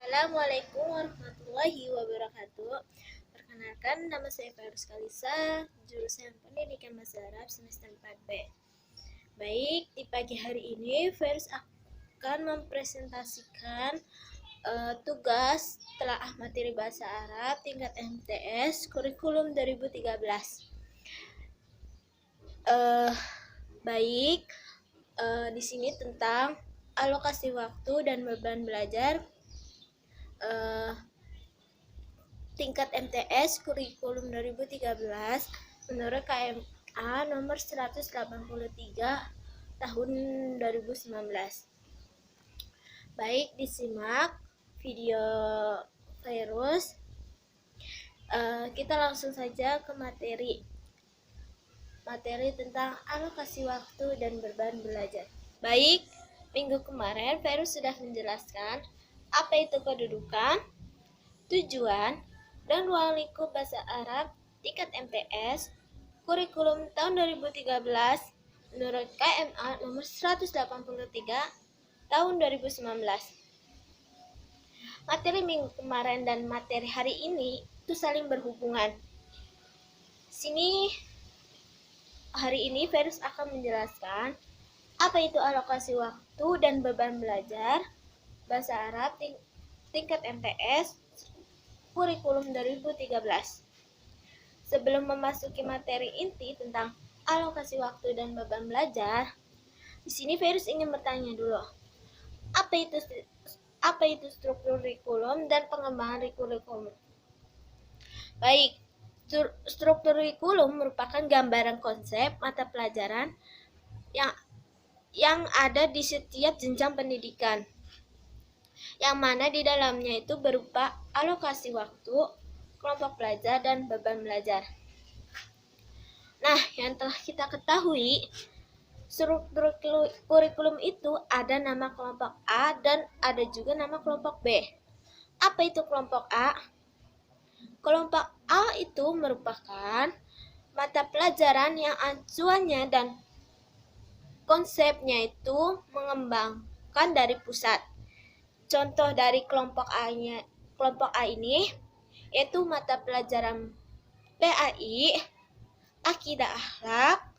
Assalamualaikum warahmatullahi wabarakatuh. Perkenalkan, nama saya Fairuz Kalisa, jurusan Pendidikan Bahasa Arab semester 4B. Baik, di pagi hari ini Fairuz akan mempresentasikan tugas telaah materi Bahasa Arab tingkat MTS kurikulum 2013. Baik, di sini tentang alokasi waktu dan beban belajar tingkat MTS kurikulum 2013 menurut KMA nomor 183 tahun 2019. Baik, disimak video Fairuz. Kita langsung saja ke materi tentang alokasi waktu dan beban belajar. Baik, minggu kemarin Fairuz sudah menjelaskan apa itu kedudukan, tujuan, dan ruang lingkup bahasa Arab tingkat MTS kurikulum tahun 2013 menurut KMA nomor 183 tahun 2019. Materi minggu kemarin dan materi hari ini itu saling berhubungan. Sini hari ini Fairuz akan menjelaskan apa itu alokasi waktu dan beban belajar bahasa Arab tingkat MTS kurikulum 2013. Sebelum memasuki materi inti tentang alokasi waktu dan beban belajar, di sini Fairuz ingin bertanya dulu, apa itu struktur kurikulum dan pengembangan kurikulum? Baik, struktur kurikulum merupakan gambaran konsep mata pelajaran yang ada di setiap jenjang pendidikan, yang mana di dalamnya itu berupa alokasi waktu, kelompok belajar, dan beban belajar. Nah, yang telah kita ketahui, struktur kurikulum itu ada nama kelompok A dan ada juga nama kelompok B. Apa itu kelompok A? Kelompok A itu merupakan mata pelajaran yang acuannya dan konsepnya itu mengembangkan dari pusat. Contoh dari kelompok A ini yaitu mata pelajaran PAI, Akidah Akhlak,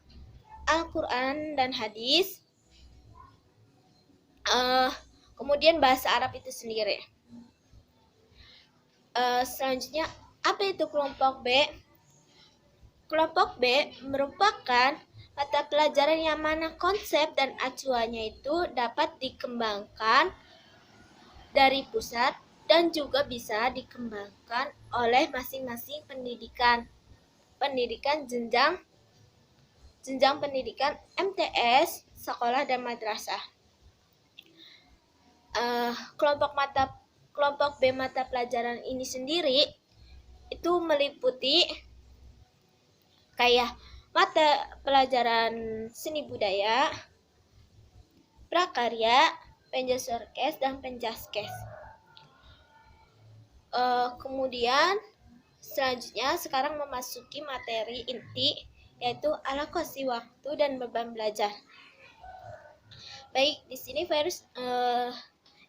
Al-Quran dan Hadis, kemudian bahasa Arab itu sendiri. Selanjutnya, apa itu kelompok B? Kelompok B merupakan mata pelajaran yang mana konsep dan acuannya itu dapat dikembangkan dari pusat dan juga bisa dikembangkan oleh masing-masing pendidikan jenjang pendidikan MTS, sekolah dan madrasah. Kelompok B mata pelajaran ini sendiri itu meliputi kayak mata pelajaran seni budaya, prakarya, penjaskes dan penjaskes. Kemudian selanjutnya sekarang memasuki materi inti yaitu alokasi waktu dan beban belajar. Baik, di sini Fairuz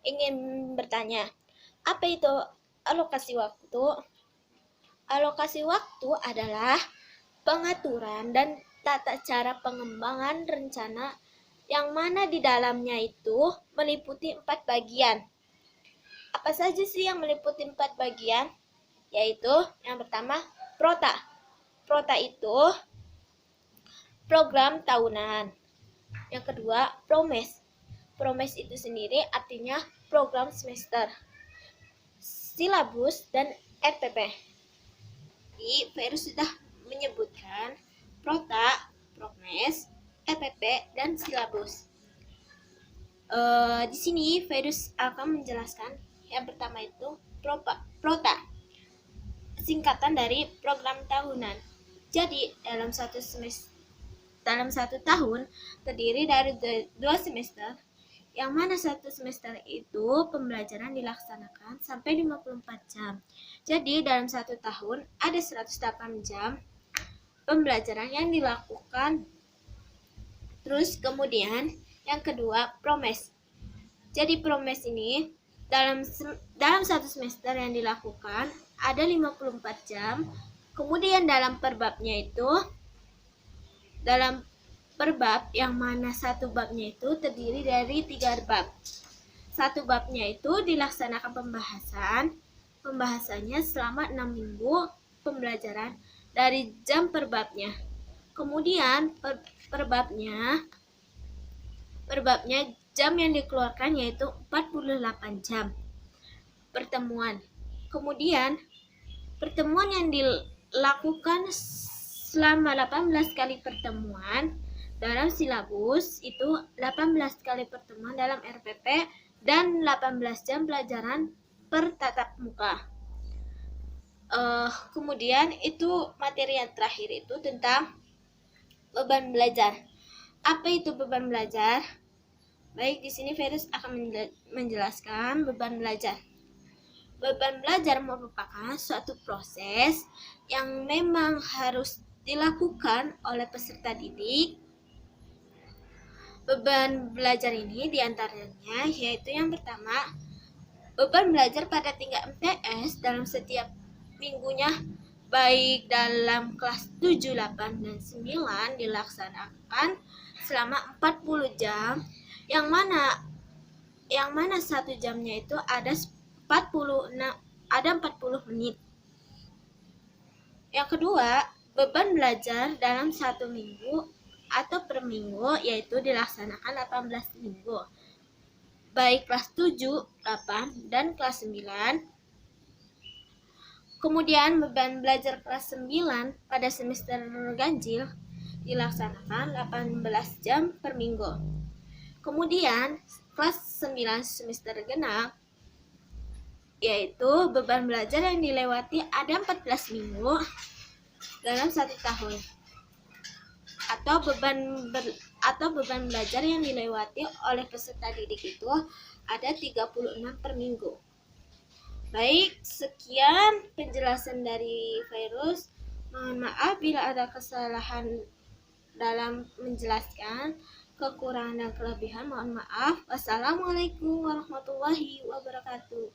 ingin bertanya, apa itu alokasi waktu? Alokasi waktu adalah pengaturan dan tata cara pengembangan rencana yang mana di dalamnya itu meliputi 4 bagian. Apa saja sih yang meliputi 4 bagian? Yaitu yang pertama, prota. Prota itu program tahunan. Yang kedua, promes. Promes itu sendiri artinya program semester. Silabus dan RPP. Jadi, Fairuz sudah menyebutkan prota, promes, RPP, dan silabus. Di sini Fairuz akan menjelaskan yang pertama itu prota, singkatan dari program tahunan. Jadi dalam satu tahun terdiri dari 2 semester, yang mana satu semester itu pembelajaran dilaksanakan sampai 54 jam. Jadi dalam satu tahun ada 108 jam pembelajaran yang dilakukan. Terus kemudian yang kedua, promes. Jadi promes ini dalam satu semester yang dilakukan ada 54 jam. Kemudian dalam perbabnya itu, dalam perbab yang mana satu babnya itu terdiri dari 3 bab. Satu babnya itu dilaksanakan pembahasannya selama 6 minggu pembelajaran dari jam perbabnya. Kemudian perbabnya jam yang dikeluarkan yaitu 48 jam pertemuan. Kemudian pertemuan yang dilakukan selama 18 kali pertemuan dalam silabus itu 18 kali pertemuan dalam RPP dan 18 jam pelajaran per tatap muka. Kemudian itu materi yang terakhir itu tentang beban belajar. Apa itu beban belajar? Baik, di sini Ferus akan menjelaskan beban belajar. Beban belajar merupakan suatu proses yang memang harus dilakukan oleh peserta didik. Beban belajar ini diantaranya yaitu yang pertama, beban belajar pada tingkat MTS dalam setiap minggunya baik dalam kelas 7, 8, dan 9 dilaksanakan selama 40 jam yang mana satu jamnya itu ada 40 menit. Yang kedua, beban belajar dalam 1 minggu atau per minggu yaitu dilaksanakan 18 minggu. Baik kelas 7, 8, dan kelas 9. Kemudian beban belajar kelas 9 pada semester ganjil dilaksanakan 18 jam per minggu. Kemudian kelas 9 semester genap yaitu beban belajar yang dilewati ada 14 minggu dalam 1 tahun. Atau beban belajar yang dilewati oleh peserta didik itu ada 36 per minggu. Baik, sekian penjelasan dari Virus. Mohon maaf bila ada kesalahan dalam menjelaskan. Kekurangan dan kelebihan mohon maaf. Wassalamualaikum warahmatullahi wabarakatuh.